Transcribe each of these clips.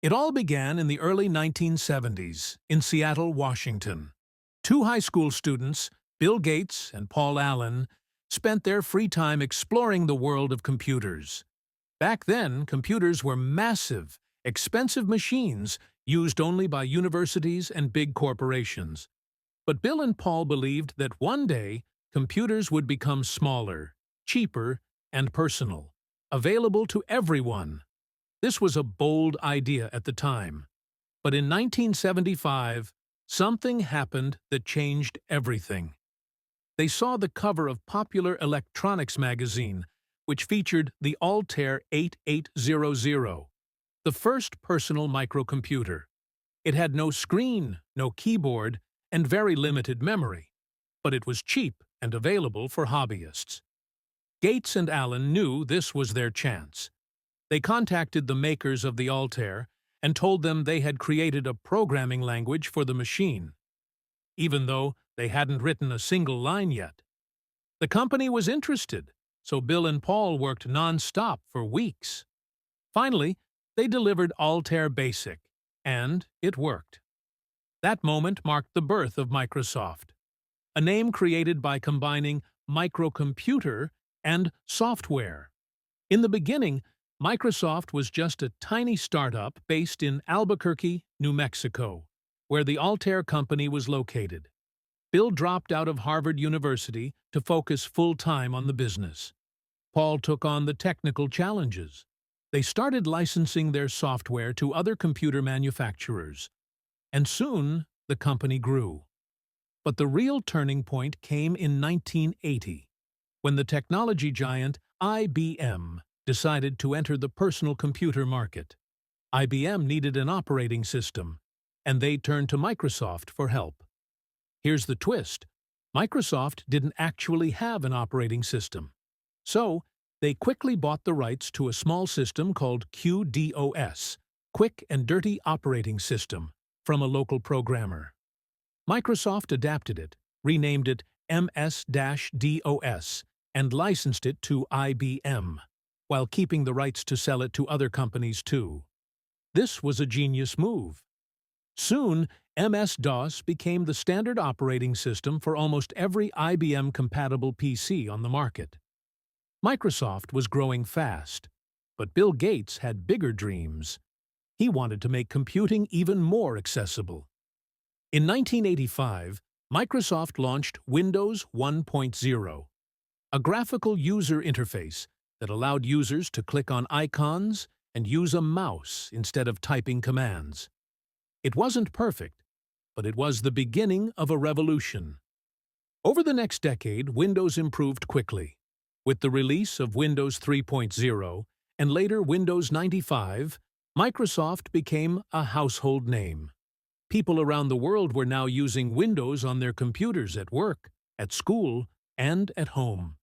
It all began in the early 1970s in Seattle, Washington. Two high school students, Bill Gates and Paul Allen, spent their free time exploring the world of computers. Back then, computers were massive, expensive machines used only by universities and big corporations. But Bill and Paul believed that one day, computers would become smaller, cheaper, and personal, available to everyone. This was a bold idea at the time. But in 1975, something happened that changed everything. They saw the cover of Popular Electronics magazine, which featured the Altair 8800, the first personal microcomputer. It had no screen, no keyboard, and very limited memory, but it was cheap and available for hobbyists. Gates and Allen knew this was their chance. They contacted the makers of the Altair and told them they had created a programming language for the machine, even though they hadn't written a single line yet. The company was interested, so Bill and Paul worked non-stop for weeks. Finally, they delivered Altair Basic, and it worked. That moment marked the birth of Microsoft, a name created by combining microcomputer and software. In the beginning, Microsoft was just a tiny startup based in Albuquerque, New Mexico, where the Altair company was located. Bill dropped out of Harvard University to focus full-time on the business. Paul took on the technical challenges. They started licensing their software to other computer manufacturers, and soon the company grew. But the real turning point came in 1980, when the technology giant IBM decided to enter the personal computer market. IBM needed an operating system, and they turned to Microsoft for help. Here's the twist. Microsoft didn't actually have an operating system. So, they quickly bought the rights to a small system called QDOS, Quick and Dirty Operating System, from a local programmer. Microsoft adapted it, renamed it MS-DOS, and licensed it to IBM, while keeping the rights to sell it to other companies too. This was a genius move. Soon, MS-DOS became the standard operating system for almost every IBM-compatible PC on the market. Microsoft was growing fast, but Bill Gates had bigger dreams. He wanted to make computing even more accessible. In 1985, Microsoft launched Windows 1.0, a graphical user interface that allowed users to click on icons and use a mouse instead of typing commands. It wasn't perfect, but it was the beginning of a revolution. Over the next decade, Windows improved quickly. With the release of Windows 3.0 and later Windows 95, Microsoft became a household name. People around the world were now using Windows on their computers at work, at school, and at home.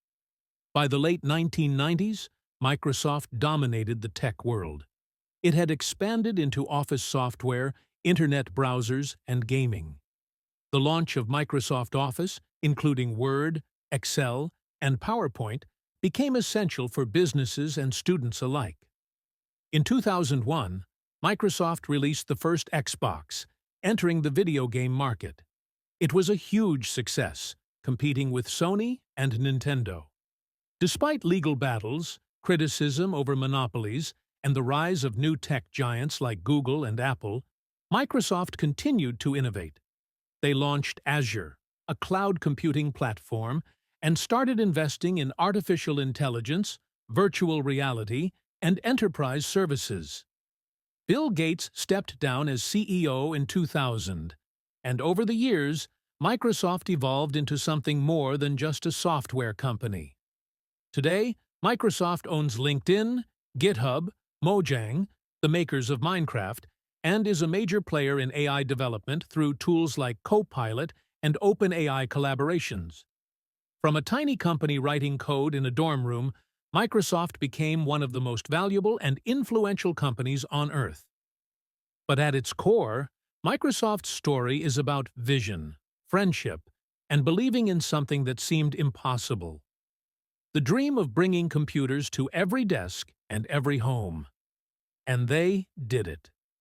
By the late 1990s, Microsoft dominated the tech world. It had expanded into Office software, internet browsers, and gaming. The launch of Microsoft Office, including Word, Excel, and PowerPoint, became essential for businesses and students alike. In 2001, Microsoft released the first Xbox, entering the video game market. It was a huge success, competing with Sony and Nintendo. Despite legal battles, criticism over monopolies, and the rise of new tech giants like Google and Apple, Microsoft continued to innovate. They launched Azure, a cloud computing platform, and started investing in artificial intelligence, virtual reality, and enterprise services. Bill Gates stepped down as CEO in 2000, and over the years, Microsoft evolved into something more than just a software company. Today, Microsoft owns LinkedIn, GitHub, Mojang, the makers of Minecraft, and is a major player in AI development through tools like Copilot and OpenAI collaborations. From a tiny company writing code in a dorm room, Microsoft became one of the most valuable and influential companies on Earth. But at its core, Microsoft's story is about vision, friendship, and believing in something that seemed impossible. The dream of bringing computers to every desk and every home. And they did it.